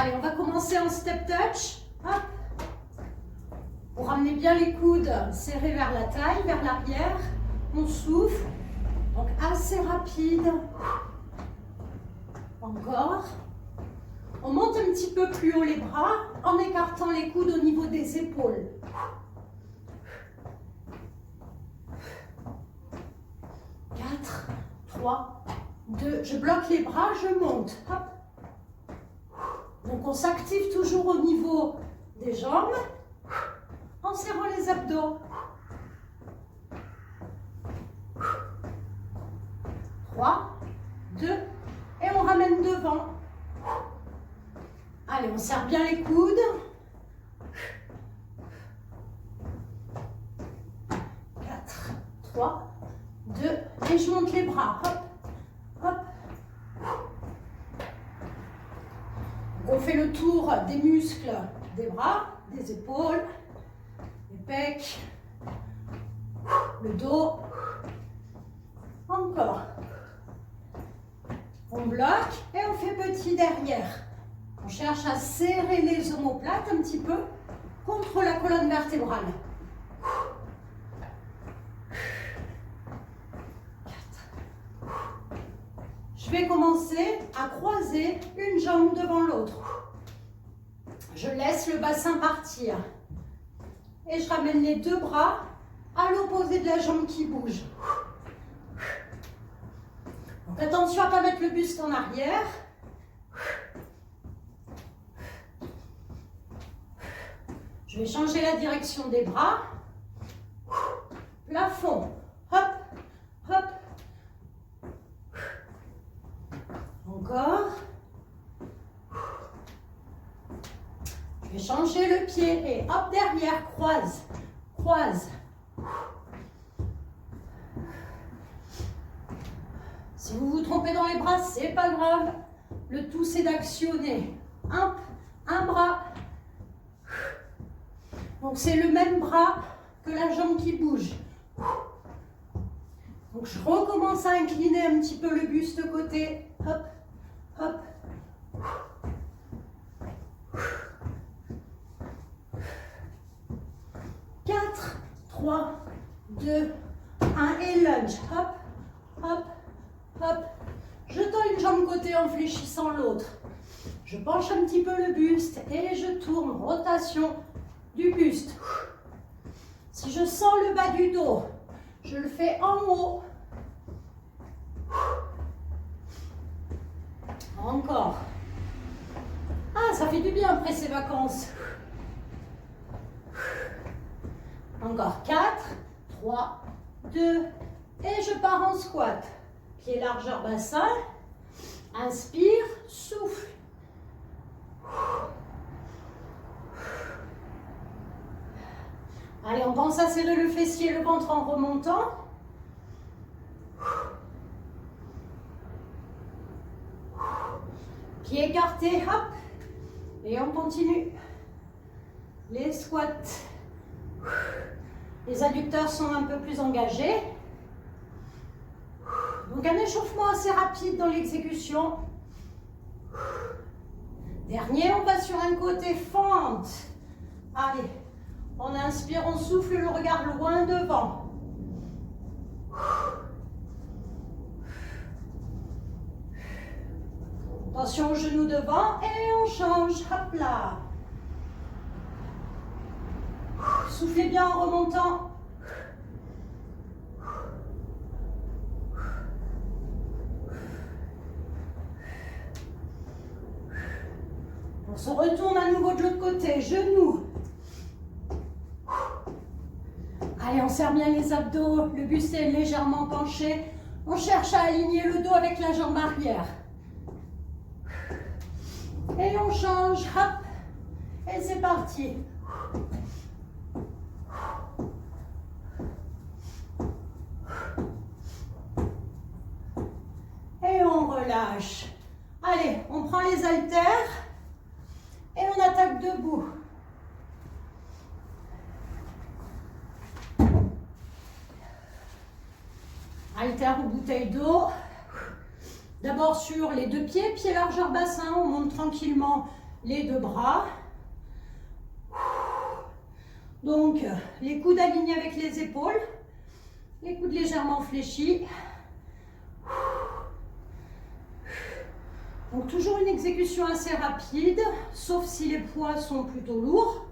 Allez, on va commencer en step touch. Hop. On ramener bien les coudes serrés vers la taille, vers l'arrière. On souffle. Donc assez rapide. Encore. On monte un petit peu plus haut les bras en écartant les coudes au niveau des épaules. 4, 3, 2. Je bloque les bras, je monte. Hop. Donc on s'active toujours au niveau des jambes en serrant les abdos. 3, 2 et on ramène devant. Allez, on serre bien les coudes. 4, 3, 2 et je monte les bras. Hop, hop. On fait le tour des muscles des bras, des épaules, les pecs, le dos. Encore. On bloque et on fait petit derrière. On cherche à serrer les omoplates un petit peu contre la colonne vertébrale. 4. Je vais commencer à croiser une jambe devant l'autre. Je laisse le bassin partir. Et je ramène les deux bras à l'opposé de la jambe qui bouge. Donc attention à ne pas mettre le buste en arrière. Je vais changer la direction des bras. Plafond. Hop, hop. Encore. Je vais changer le pied et hop derrière, croise, croise. Si vous vous trompez dans les bras, c'est pas grave. Le tout, c'est d'actionner un bras. Donc, c'est le même bras que la jambe qui bouge. Donc, je recommence à incliner un petit peu le buste côté. Hop, hop. Quatre, 3, 2, 1 et lunge. Hop, hop. Hop, je tends une jambe côté en fléchissant l'autre. Je penche un petit peu le buste et je tourne, rotation du buste. Si je sens le bas du dos, je le fais en haut. Encore. Ah, ça fait du bien après ces vacances. Encore 4, 3, 2 et je pars en squat. Pied largeur bassin, inspire, souffle. Allez, on pense à serrer le fessier, le ventre en remontant. Pied écarté, hop. Et on continue. Les squats. Les adducteurs sont un peu plus engagés. Donc un échauffement assez rapide dans l'exécution. Dernier, on va sur un côté fente. Allez, on inspire, on souffle, le regard loin devant. Attention aux genoux devant et on change. Hop là. Soufflez bien en remontant. On se retourne à nouveau de l'autre côté, genoux. Allez, on serre bien les abdos, le buste est légèrement penché. On cherche à aligner le dos avec la jambe arrière. Et on change, hop. Et c'est parti. Et on relâche. Allez, on prend les haltères. Et on attaque debout. Haltère ou bouteille d'eau. D'abord sur les deux pieds, pieds largeur bassin, on monte tranquillement les deux bras. Donc, les coudes alignés avec les épaules, les coudes légèrement fléchis. Donc, toujours une exécution assez rapide, sauf si les poids sont plutôt lourds.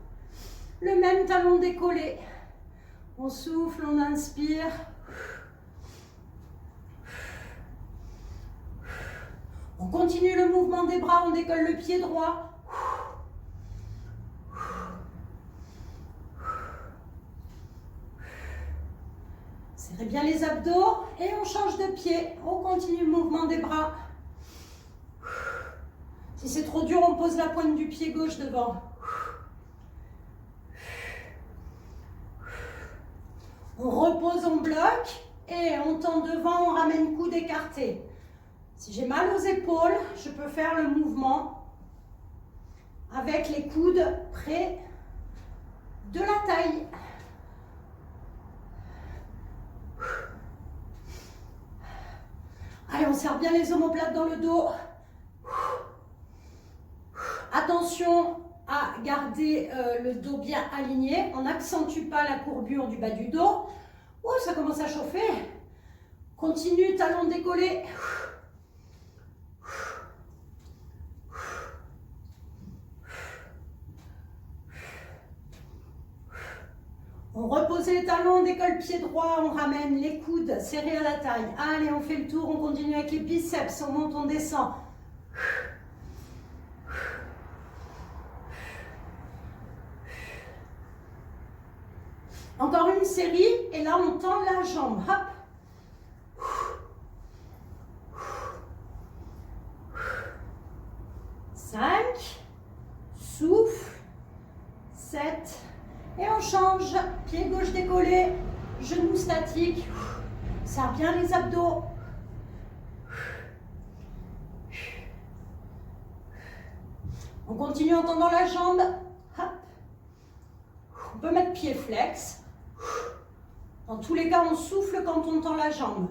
Le même talon décollé. On souffle, on inspire. On continue le mouvement des bras, on décolle le pied droit. Serrez bien les abdos et on change de pied. On continue le mouvement des bras. Si c'est trop dur, on pose la pointe du pied gauche devant. On repose, on bloque et on tend devant, on ramène coude écarté. Si j'ai mal aux épaules, je peux faire le mouvement avec les coudes près de la taille. Allez, on serre bien les omoplates dans le dos. Attention à garder le dos bien aligné. On n'accentue pas la courbure du bas du dos. Oh, ça commence à chauffer. Continue, talon décollé. On repose les talons, on décolle pied droit, on ramène les coudes serrés à la taille. Allez, on fait le tour, on continue avec les biceps, on monte, on descend. Encore une série, et là on tend la jambe. Hop. 5, souffle, 7, et on change, pied gauche décollé, genou statique, serre bien les abdos. On continue en tendant la jambe, hop. On peut mettre pied flex. Dans tous les cas, on souffle quand on tend la jambe.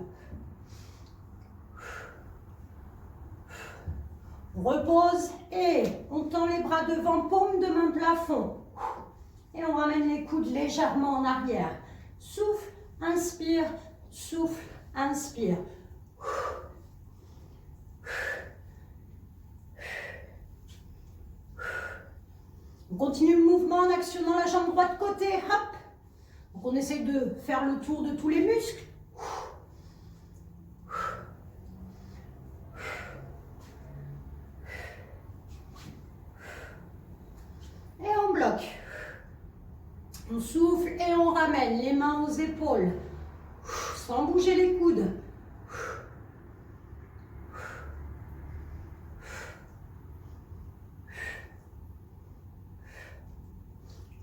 On repose et on tend les bras devant, paume de main plafond. Et on ramène les coudes légèrement en arrière. Souffle, inspire, souffle, inspire. On continue le mouvement en actionnant la jambe droite côté. Hop. Donc on essaye de faire le tour de tous les muscles. Et on bloque. On souffle et on ramène les mains aux épaules, sans bouger les coudes.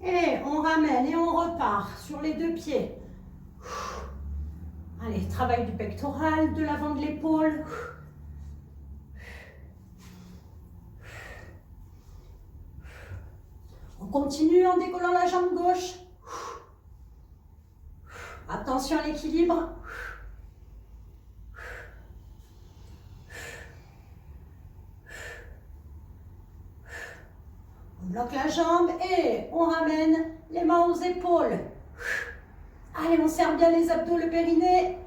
Et on ramène et on repart sur les deux pieds. Allez, travail du pectoral, de l'avant de l'épaule. On continue en décollant la jambe gauche. Attention à l'équilibre. On bloque la jambe et on ramène les mains aux épaules. Allez, on serre bien les abdos, le périnée.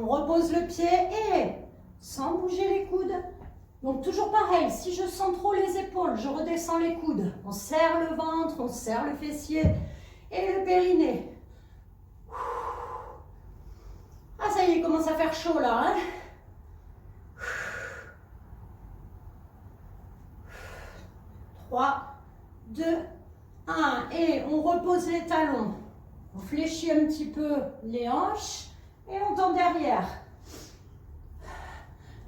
On repose le pied et sans bouger les coudes. Donc toujours pareil, si je sens trop les épaules, je redescends les coudes. On serre le ventre, on serre le fessier et le périnée. Ah ça y est, il commence à faire chaud là. 3, 2, 1. Et on repose les talons. On fléchit un petit peu les hanches. Et on tend derrière.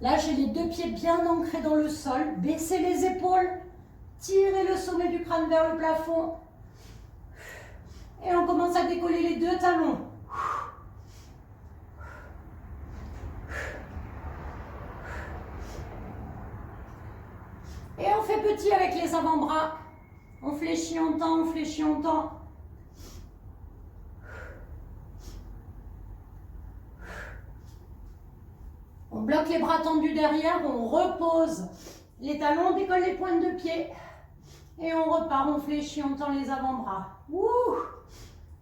Là, j'ai les deux pieds bien ancrés dans le sol. Baissez les épaules. Tirez le sommet du crâne vers le plafond. Et on commence à décoller les deux talons. Et on fait petit avec les avant-bras. On fléchit, on tend, on fléchit, on tend. On bloque les bras tendus derrière, on repose les talons, on décolle les pointes de pied. Et on repart, on fléchit, on tend les avant-bras. Ouh!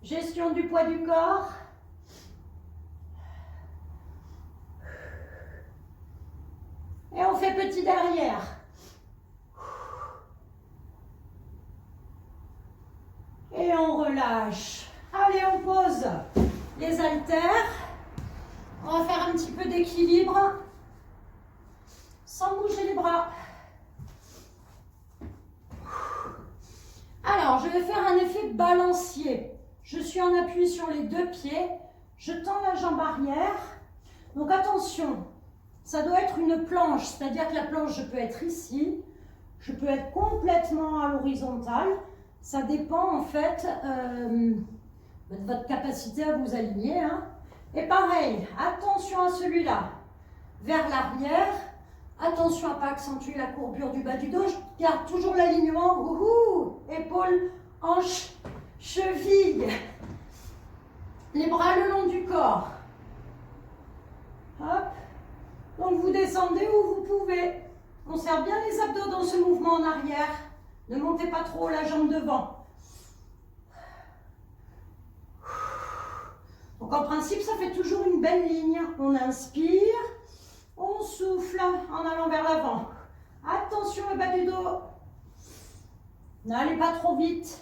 Gestion du poids du corps. Et on fait petit derrière. Et on relâche. Allez, on pose les haltères. On va faire un petit peu d'équilibre sans bouger les bras. Alors, je vais faire un effet balancier. Je suis en appui sur les deux pieds. Je tends la jambe arrière. Donc attention, ça doit être une planche, c'est-à-dire que la planche, je peux être ici. Je peux être complètement à l'horizontale. Ça dépend en fait de votre capacité à vous aligner. Hein. Et pareil, attention à celui-là, vers l'arrière. Attention à ne pas accentuer la courbure du bas du dos. Je garde toujours l'alignement. Épaules, hanches, chevilles. Les bras le long du corps. Hop. Donc vous descendez où vous pouvez. On serre bien les abdos dans ce mouvement en arrière. Ne montez pas trop la jambe devant. Donc en principe, ça fait toujours une belle ligne. On inspire, on souffle en allant vers l'avant. Attention au bas du dos. N'allez pas trop vite.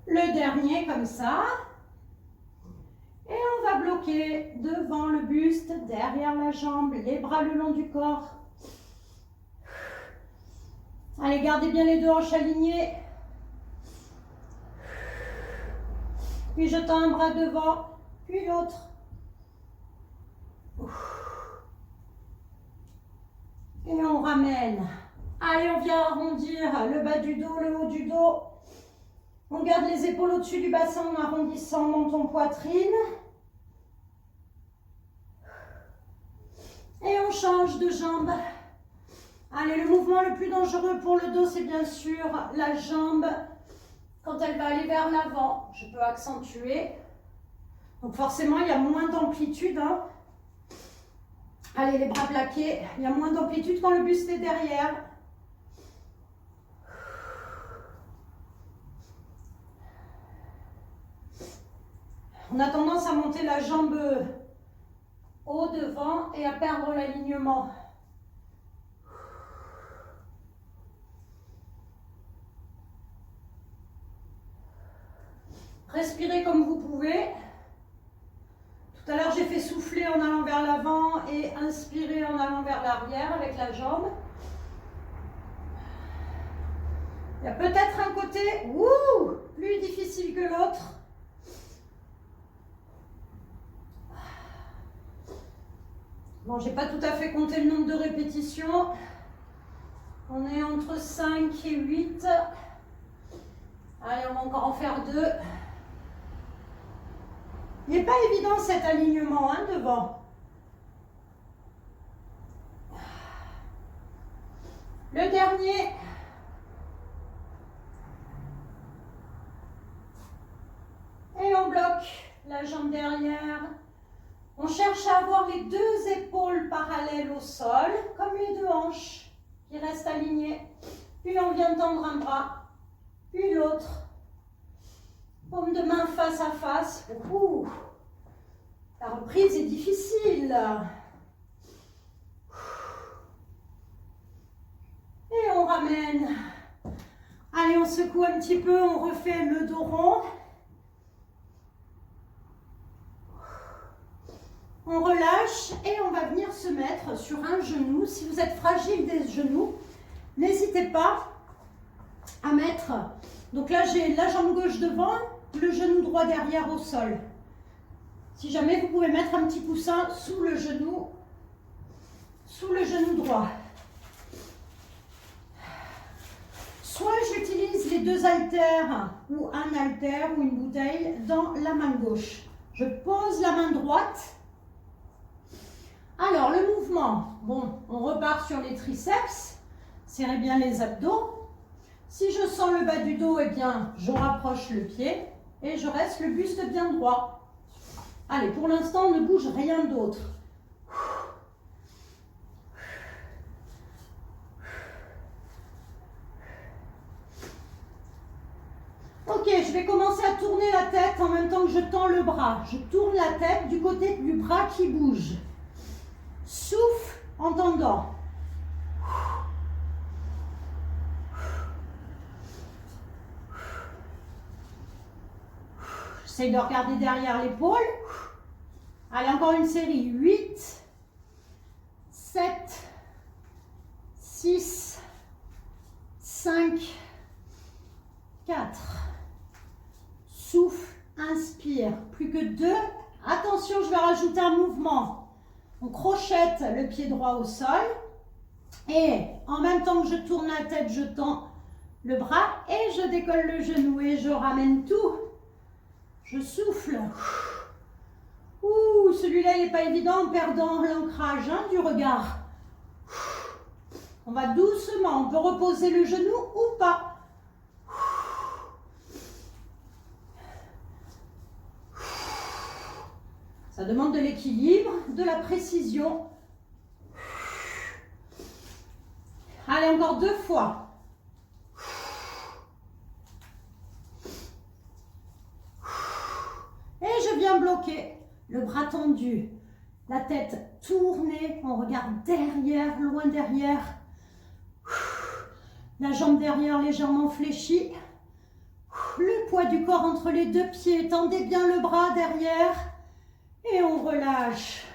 Le dernier comme ça. Et on va bloquer devant le buste, derrière la jambe, les bras le long du corps. Allez, gardez bien les deux hanches alignées. Puis je tends un bras devant, puis l'autre. Et on ramène. Allez, on vient arrondir le bas du dos, le haut du dos. On garde les épaules au-dessus du bassin en arrondissant menton poitrine. Et on change de jambe. Allez, le mouvement le plus dangereux pour le dos, c'est bien sûr la jambe. Quand elle va aller vers l'avant, je peux accentuer. Donc forcément, il y a moins d'amplitude. Hein. Allez, les bras plaqués. Il y a moins d'amplitude quand le buste est derrière. On a tendance à monter la jambe haut devant et à perdre l'alignement. Respirez comme vous pouvez. Tout à l'heure, j'ai fait souffler en allant vers l'avant et inspirer en allant vers l'arrière avec la jambe. Il y a peut-être un côté plus difficile que l'autre. Bon, j'ai pas tout à fait compté le nombre de répétitions. On est entre 5 et 8. Allez, on va encore en faire 2. Il n'est pas évident cet alignement hein, devant. Le dernier. Et on bloque la jambe derrière. On cherche à avoir les deux épaules parallèles au sol, comme les deux hanches qui restent alignées. Puis on vient tendre un bras, puis l'autre. Paume de main face à face. La reprise est difficile. Et on ramène. Allez, on secoue un petit peu, on refait le dos rond. On relâche et on va venir se mettre sur un genou. Si vous êtes fragile des genoux, n'hésitez pas à mettre. Donc là, j'ai la jambe gauche devant, le genou droit derrière au sol. Si jamais, vous pouvez mettre un petit coussin sous le genou droit. Soit j'utilise les deux haltères ou un haltère ou une bouteille dans la main gauche. Je pose la main droite. Alors, le mouvement, bon, on repart sur les triceps. Serrez bien les abdos. Si je sens le bas du dos, eh bien, je rapproche le pied et je reste le buste bien droit. Allez, pour l'instant, on ne bouge rien d'autre. Ok, je vais commencer à tourner la tête en même temps que je tends le bras. Je tourne la tête du côté du bras qui bouge. Souffle en tendant. J'essaie de regarder derrière l'épaule. Allez, encore une série. 8, 7, 6, 5, 4. Souffle, inspire. Plus que 2. Attention, je vais rajouter un mouvement. On crochette le pied droit au sol. Et en même temps que je tourne la tête, je tends le bras et je décolle le genou et je ramène tout. Je souffle. Ouh, celui-là, il n'est pas évident en perdant l'ancrage du regard. On va doucement, on peut reposer le genou ou pas. Ça demande de l'équilibre, de la précision. Allez, encore 2 fois. Et je viens bloquer le bras tendu, la tête tournée, on regarde derrière, loin derrière. La jambe derrière légèrement fléchie. Le poids du corps entre les 2 pieds, tendez bien le bras derrière. Et on relâche.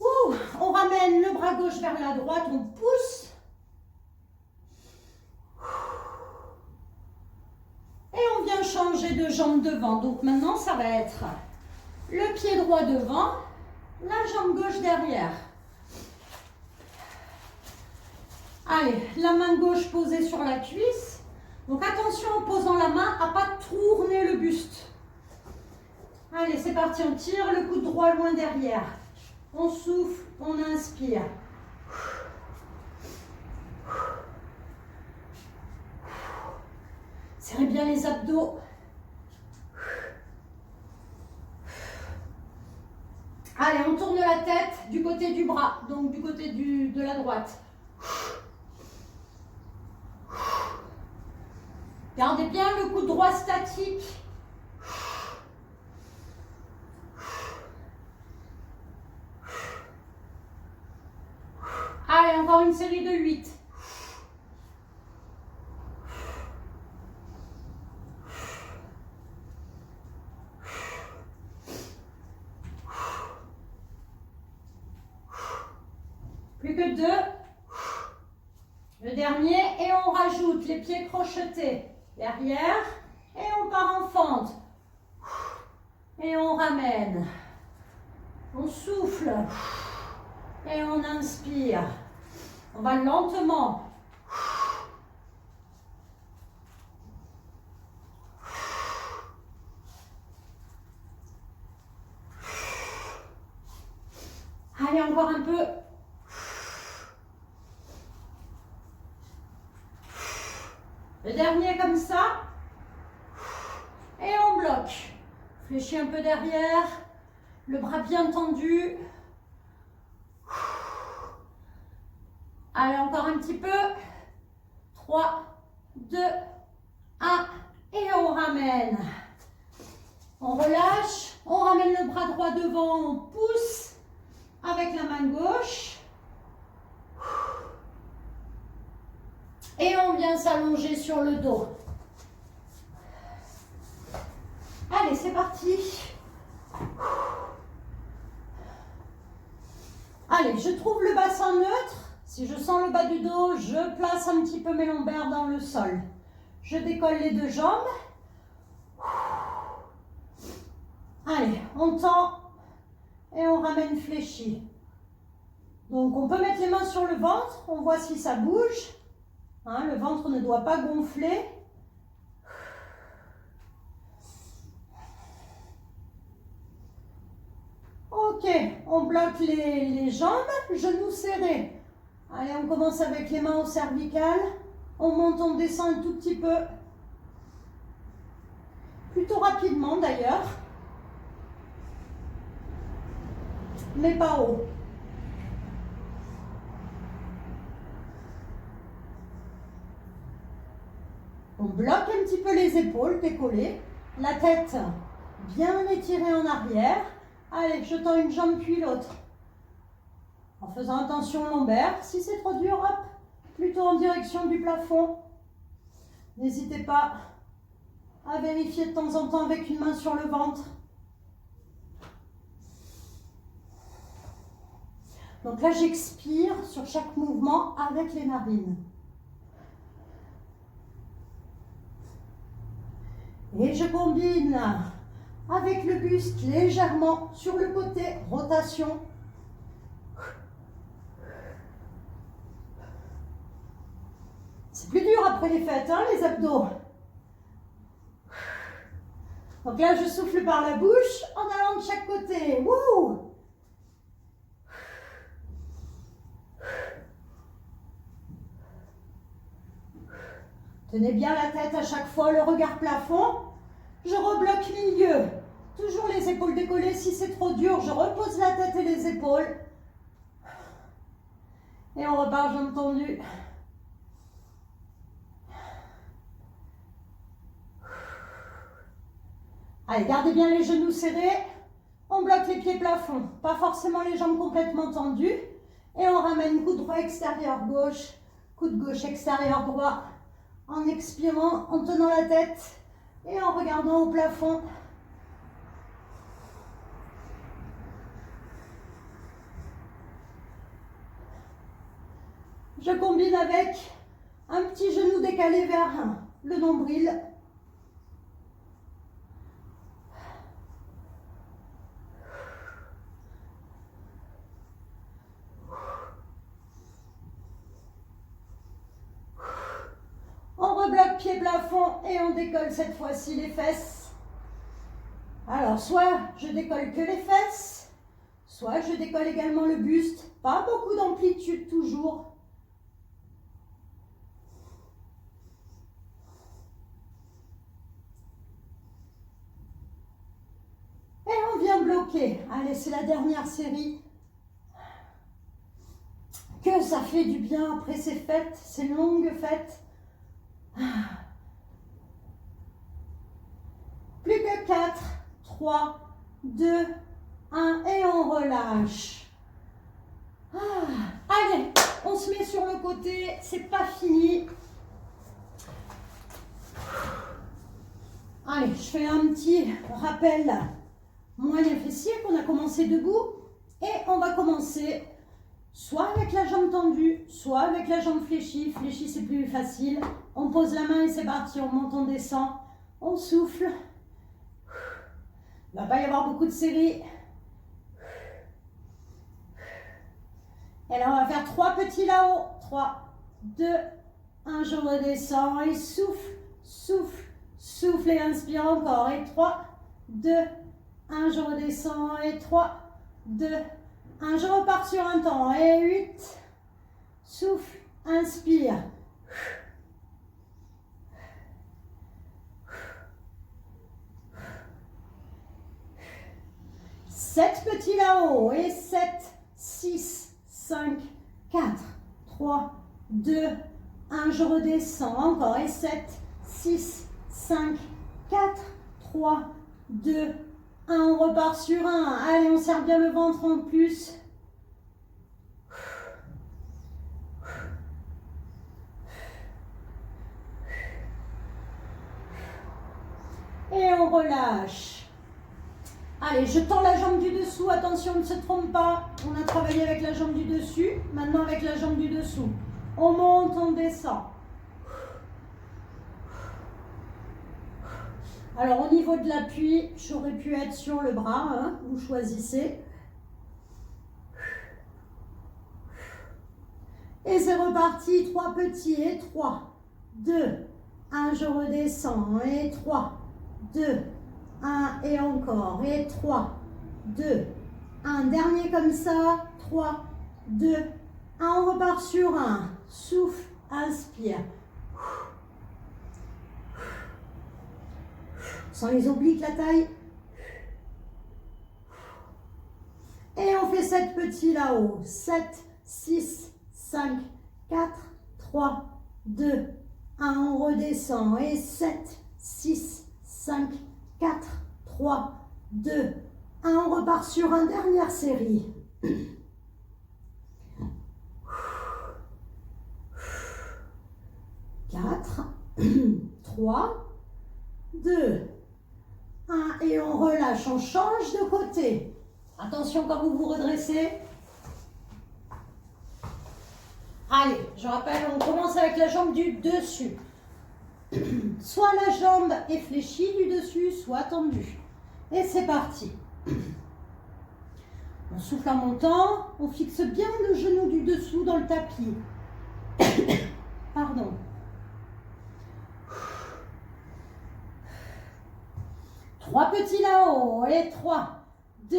Ouh, on ramène le bras gauche vers la droite, on pousse. Et on vient changer de jambe devant. Donc maintenant, ça va être le pied droit devant, la jambe gauche derrière. Allez, la main gauche posée sur la cuisse. Donc attention en posant la main à ne pas tourner le buste. Allez, c'est parti, on tire le coude droit loin derrière. On souffle, on inspire. Serrez bien les abdos. Allez, on tourne la tête du côté du bras, donc du côté de la droite. Gardez bien le coude droit statique. Allez, encore une série de 8. Plus que 2. Le dernier, et on rajoute les pieds crochetés derrière, et on part en fente. Et on ramène. On souffle. Et on inspire. On va lentement. Allez, encore un peu. Le dernier comme ça. Et on bloque. Fléchis un peu derrière. Le bras bien tendu. Allez, encore un petit peu. 3, 2, 1. Et on ramène. On relâche. On ramène le bras droit devant. On pousse avec la main gauche. Et on vient s'allonger sur le dos. Allez, c'est parti. Allez, je trouve le bassin neutre. Si je sens le bas du dos, je place un petit peu mes lombaires dans le sol. Je décolle les 2 jambes. Allez, on tend et on ramène fléchi. Donc, on peut mettre les mains sur le ventre. On voit si ça bouge. Hein, le ventre ne doit pas gonfler. Ok, on bloque les jambes, genoux serrés Allez, on commence avec les mains au cervical. On monte, on descend un tout petit peu. Plutôt rapidement d'ailleurs. Mais pas haut. On bloque un petit peu les épaules décollées. La tête bien étirée en arrière. Allez, je tends une jambe puis l'autre. En faisant attention au lombaire. Si c'est trop dur, hop, plutôt en direction du plafond. N'hésitez pas à vérifier de temps en temps avec une main sur le ventre. Donc là, j'expire sur chaque mouvement avec les narines. Et je combine avec le buste légèrement sur le côté, rotation. C'est plus dur après les fêtes, hein, les abdos. Donc là, je souffle par la bouche en allant de chaque côté. Wouh! Tenez bien la tête à chaque fois, le regard plafond. Je rebloque milieu. Toujours les épaules décollées. Si c'est trop dur, je repose la tête et les épaules. Et on repart jambes tendues. Allez, gardez bien les genoux serrés. On bloque les pieds plafond. Pas forcément les jambes complètement tendues. Et on ramène coude droit extérieur gauche. Coude gauche extérieur droit. En expirant, en tenant la tête et en regardant au plafond. Je combine avec un petit genou décalé vers le nombril. On rebloque pied plafond et on décolle cette fois-ci les fesses. Alors, soit je décolle que les fesses, soit je décolle également le buste. Pas beaucoup d'amplitude toujours. Et on vient bloquer. Allez, c'est la dernière série. Que ça fait du bien après ces fêtes, ces longues fêtes. Plus que 4, 3, 2, 1 et on relâche. Allez, on se met sur le côté, c'est pas fini. Allez, je fais un petit rappel moyen fessier qu'on a commencé debout et on va commencer soit avec la jambe tendue, soit avec la jambe fléchie. Fléchie, c'est plus facile. On pose la main et c'est parti. On monte, on descend. On souffle. Il ne va pas y avoir beaucoup de séries. Et là, on va faire 3 petits là-haut. 3, 2, 1. Je redescends et souffle, souffle, souffle et inspire encore. Et 3, 2, 1. Je redescends et 3, 2, 1, je repars sur un temps. Et 8, souffle, inspire. 7 petits là-haut. Et 7, 6, 5, 4, 3, 2, 1. Je redescends encore. Et 7, 6, 5, 4, 3, 2, 1, on repart sur un. Allez, on serre bien le ventre en plus. Et on relâche. Allez, je tends la jambe du dessous. Attention, on ne se trompe pas. On a travaillé avec la jambe du dessus. Maintenant avec la jambe du dessous. On monte, on descend. Alors, au niveau de l'appui, j'aurais pu être sur le bras, hein, vous choisissez. Et c'est reparti, 3 petits, et 3, 2, 1, je redescends, et 3, 2, 1, et encore, et 3, 2, 1, dernier comme ça, 3, 2, 1, On repart sur 1. Souffle, inspire. Sans les obliques, la taille. Et on fait 7 petits là-haut. 7, 6, 5, 4, 3, 2, 1. On redescend. Et 7, 6, 5, 4, 3, 2, 1. On repart sur une dernière série. 4, 3, 2, 1. Et on relâche. On change de côté. Attention quand vous vous redressez. Allez, je rappelle, on commence avec la jambe du dessus. Soit la jambe est fléchie du dessus, soit tendue. Et c'est parti. On souffle en montant. On fixe bien le genou du dessous dans le tapis. Pardon. Trois petits là-haut. Et 3, 2,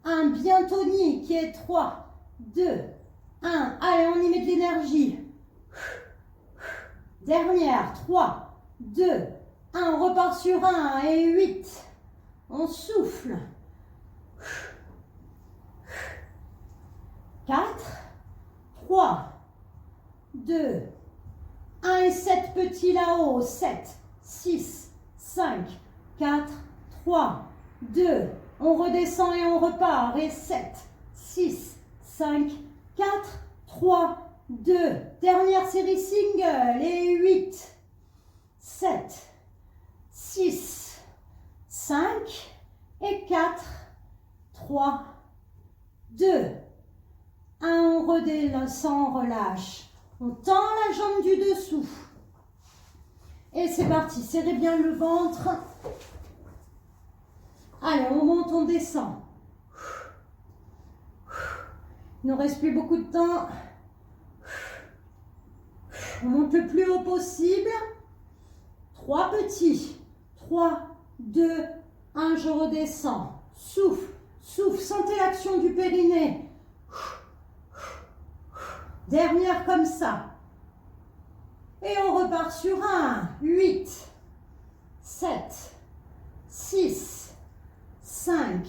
1. Bien tonique. Et 3, 2, 1. Allez, on y met de l'énergie. Dernière. 3, 2, 1. On repart sur 1. Et 8. On souffle. 4, 3, 2, 1. Et 7 petits là-haut. 7, 6, 5, 4, 3, 2. On redescend et on repart. Et 7, 6, 5, 4, 3, 2. Dernière série single. Et 8, 7, 6, 5 et 4, 3, 2, 1. On redescend, on relâche. On tend la jambe du dessous. Et c'est parti. Serrez bien le ventre. Allez, on monte, on descend. Il ne nous reste plus beaucoup de temps. On monte le plus haut possible. 3 petits. 3, 2, 1. Je redescends. Souffle, souffle. Sentez l'action du périnée. Dernière comme ça. Et on repart sur 1. 8, 7, 6, 5,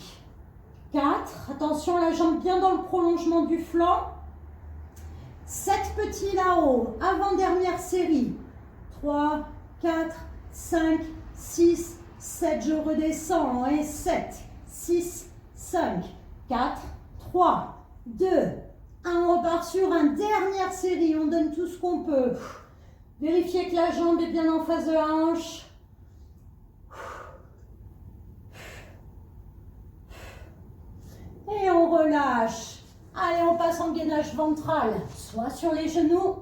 4. Attention, la jambe bien dans le prolongement du flanc. 7 petits là-haut. Avant-dernière série. 3, 4, 5, 6, 7. Je redescends. Et 7, 6, 5, 4, 3, 2, 1. On repart sur une dernière série. On donne tout ce qu'on peut. Vérifiez que la jambe est bien en face de la hanche. Et on relâche. Allez, on passe en gainage ventral. Soit sur les genoux,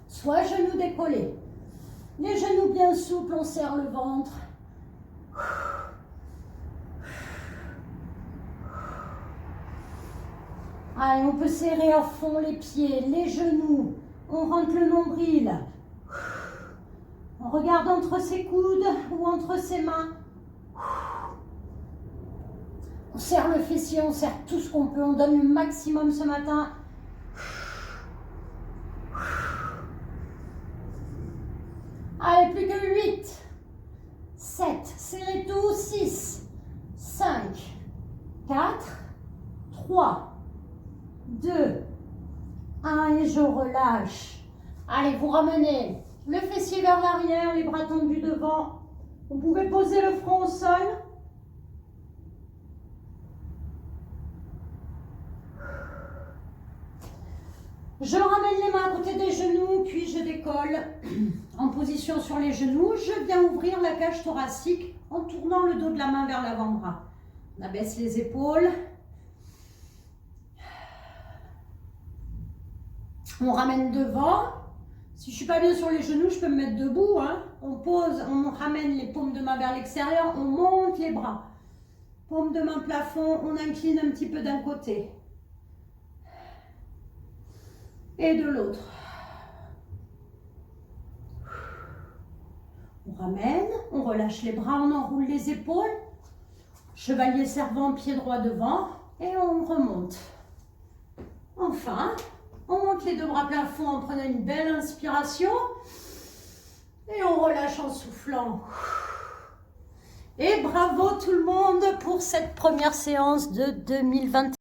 soit genoux décollés. Les genoux bien souples, on serre le ventre. Allez, on peut serrer à fond les pieds, les genoux. On rentre le nombril. On regarde entre ses coudes ou entre ses mains. On serre le fessier, on serre tout ce qu'on peut. On donne le maximum ce matin. Allez, plus que 8, 7, serrez tout, 6, 5, 4, 3, 2, 1 et je relâche. Allez, vous ramenez le fessier vers l'arrière, les bras tendus devant. Vous pouvez poser le front au sol. Je ramène les mains à côté des genoux, puis je décolle en position sur les genoux. Je viens ouvrir la cage thoracique en tournant le dos de la main vers l'avant-bras. On abaisse les épaules. On ramène devant. Si je ne suis pas bien sur les genoux, je peux me mettre debout. On pose, on ramène les paumes de main vers l'extérieur, on monte les bras. Paume de main plafond, on incline un petit peu d'un côté. Et de l'autre. On ramène, on relâche les bras, on enroule les épaules. Chevalier servant, pied droit devant. Et on remonte. Enfin, pointe les deux bras plafond en prenant une belle inspiration. Et on relâche en soufflant. Et bravo tout le monde pour cette première séance de 2021.